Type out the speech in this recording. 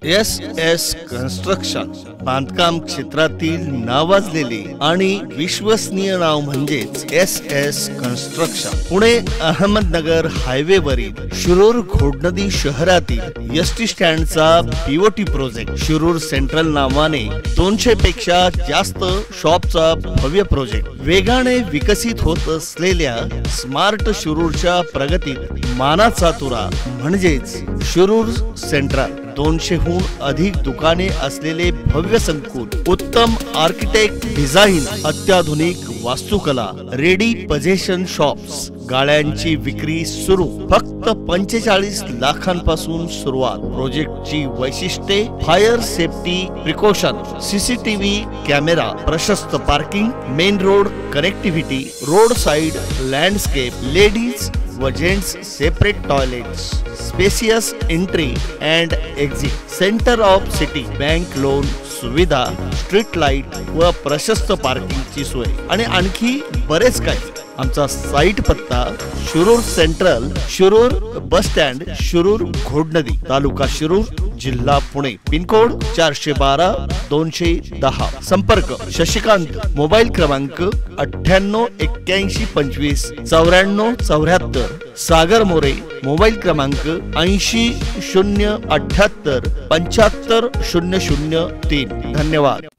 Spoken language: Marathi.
एस एस कन्स्ट्रक्शन बांधकाम क्षेत्रातील नावाजलेले आणि विश्वसनीय नाव म्हणजेच S S construction. Pune Ahmednagar highway वरील शिरूर घोडनदी शहरातील एसटी स्टँडचा पीओटी प्रोजेक्ट शिरूर सेंट्रल नावाने 200 पेक्षा जास्त शॉपचा भव्य प्रोजेक्ट वेगाने विकसित होत असलेल्या स्मार्ट शिरूरच्या प्रगतीत मानाचा तुरा म्हणजेच शिरूर सेंट्रल। 200हून अधिक दुकाने असलेले भव्य संकुल, उत्तम आर्किटेक्ट डिझाइन, अत्याधुनिक वास्तुकला, रेडी पोझिशन शॉप्स, गाड्यांची विक्री सुरू। फक्त 45 लाखांपासून सुरुवात। प्रोजेक्टची वैशिष्ट्ये: fire safety precaution, CCTV camera, प्रशस्त parking, main road connectivity, road side landscape, ladies व gents separate toilets, spacious entry and exit, centre of city, bank loan सुविधा, स्ट्रीट लाईट व प्रशस्त पार्किंगची सोय आणि आणखी बरेच काही। आमचा साइट पत्ता Shirur central, Shirur bus stand, Shirur Ghodnadi, taluka Shirur, जिल्हा पुणे, पिन कोड 412 210। संपर्क शशिकांत, मोबाईल क्रमांक 98 81 25 94 74। सागर मोरे, मोबाईल क्रमांक 80 078 75 003। धन्यवाद।